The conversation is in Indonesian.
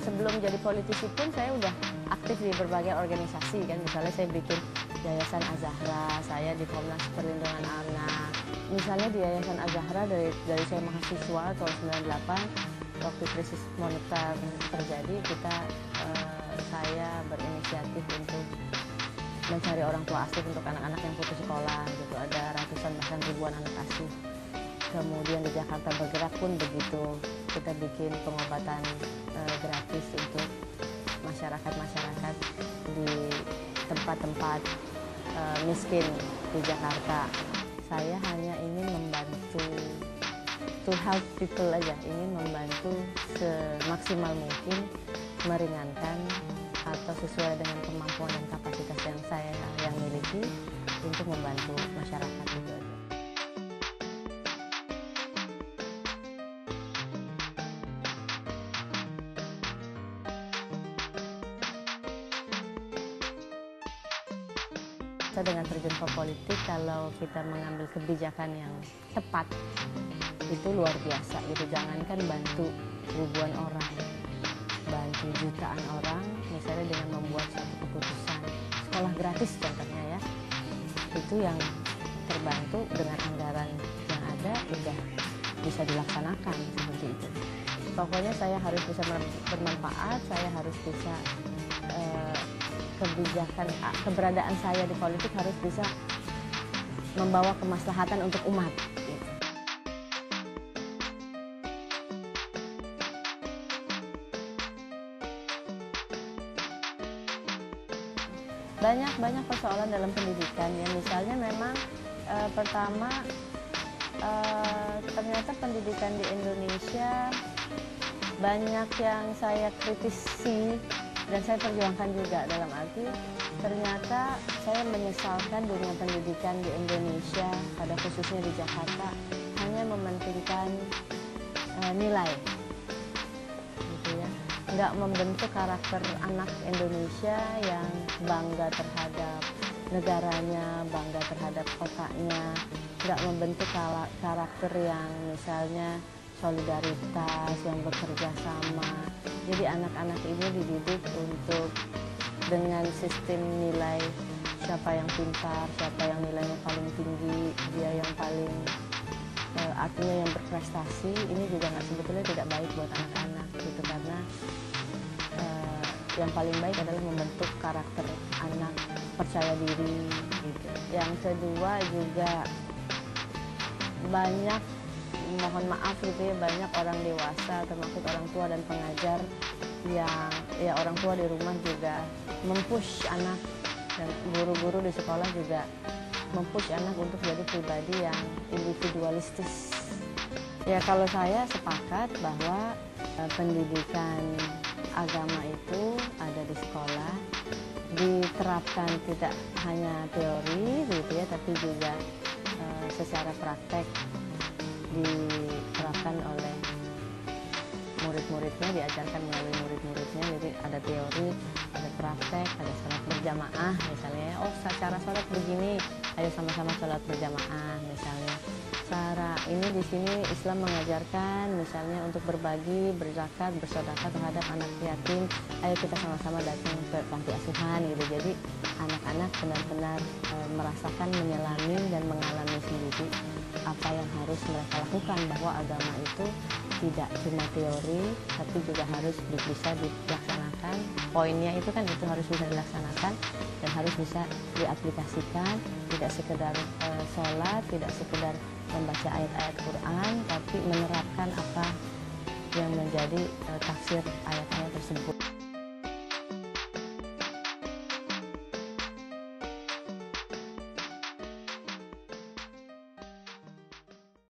sebelum jadi politisi pun saya udah aktif di berbagai organisasi kan. Misalnya saya bikin Yayasan Az-Zahra, saya di Komnas Perlindungan Anak. Misalnya di Yayasan Az-Zahra dari saya mahasiswa tahun 98, waktu krisis moneter terjadi, saya berinisiatif untuk mencari orang tua asuh untuk anak-anak yang putus sekolah gitu. Ada ratusan bahkan ribuan anak asuh. Kemudian di Jakarta Bergerak pun begitu, kita bikin pengobatan gratis untuk masyarakat di tempat-tempat miskin di Jakarta. Saya hanya ingin membantu, to help people aja, ingin membantu semaksimal mungkin, meringankan atau sesuai dengan kemampuan dan kapasitas yang saya miliki untuk membantu masyarakat itu aja. Dengan terjun ke politik, kalau kita mengambil kebijakan yang tepat, itu luar biasa gitu. Jangankan bantu ribuan orang, bantu jutaan orang, misalnya dengan membuat satu keputusan sekolah gratis contohnya ya, itu yang terbantu dengan anggaran yang ada udah bisa dilaksanakan seperti itu. Pokoknya saya harus bisa bermanfaat, saya harus bisa keberadaan saya di politik harus bisa membawa kemaslahatan untuk umat. Gitu. Banyak persoalan dalam pendidikan ya. Misalnya memang pertama ternyata pendidikan di Indonesia banyak yang saya kritisi dan saya perjuangkan juga, dalam arti ternyata saya menyesalkan dunia pendidikan di Indonesia, pada khususnya di Jakarta, hanya mementingkan nilai, gitu ya. Nggak membentuk karakter anak Indonesia yang bangga terhadap negaranya, bangga terhadap kotanya, nggak membentuk karakter yang misalnya solidaritas, yang bekerja sama. Jadi anak-anak ini dididik untuk dengan sistem nilai siapa yang pintar, siapa yang nilainya paling tinggi, dia yang paling artinya yang berprestasi. Ini juga sebetulnya tidak baik buat anak-anak gitu, karena yang paling baik adalah membentuk karakter anak percaya diri gitu. Yang kedua juga banyak, mohon maaf gitu ya, banyak orang dewasa termasuk orang tua dan pengajar yang ya orang tua di rumah juga mempush anak, dan guru-guru di sekolah juga mempush anak untuk jadi pribadi yang individualistis. Ya kalau saya sepakat bahwa pendidikan agama itu ada di sekolah, diterapkan tidak hanya teori gitu ya, tapi juga secara praktek diterapkan oleh murid-muridnya, diajarkan melalui murid-muridnya. Jadi ada teori, ada praktek, ada sholat berjamaah misalnya. Oh, cara sholat begini, ayo sama-sama sholat berjamaah misalnya. Cara ini di sini Islam mengajarkan misalnya untuk berbagi, berzakat, bersedekah terhadap anak yatim. Ayo kita sama-sama datang ke panti asuhan gitu. Jadi anak-anak benar-benar merasakan, menyelami dan mengalami sendiri apa yang harus mereka lakukan, bahwa agama itu tidak cuma teori tapi juga harus bisa dilaksanakan. Poinnya itu kan itu harus bisa dilaksanakan dan harus bisa diaplikasikan, tidak sekedar sholat, tidak sekedar membaca ayat-ayat Quran, tapi menerapkan apa yang menjadi tafsir ayat-ayat tersebut.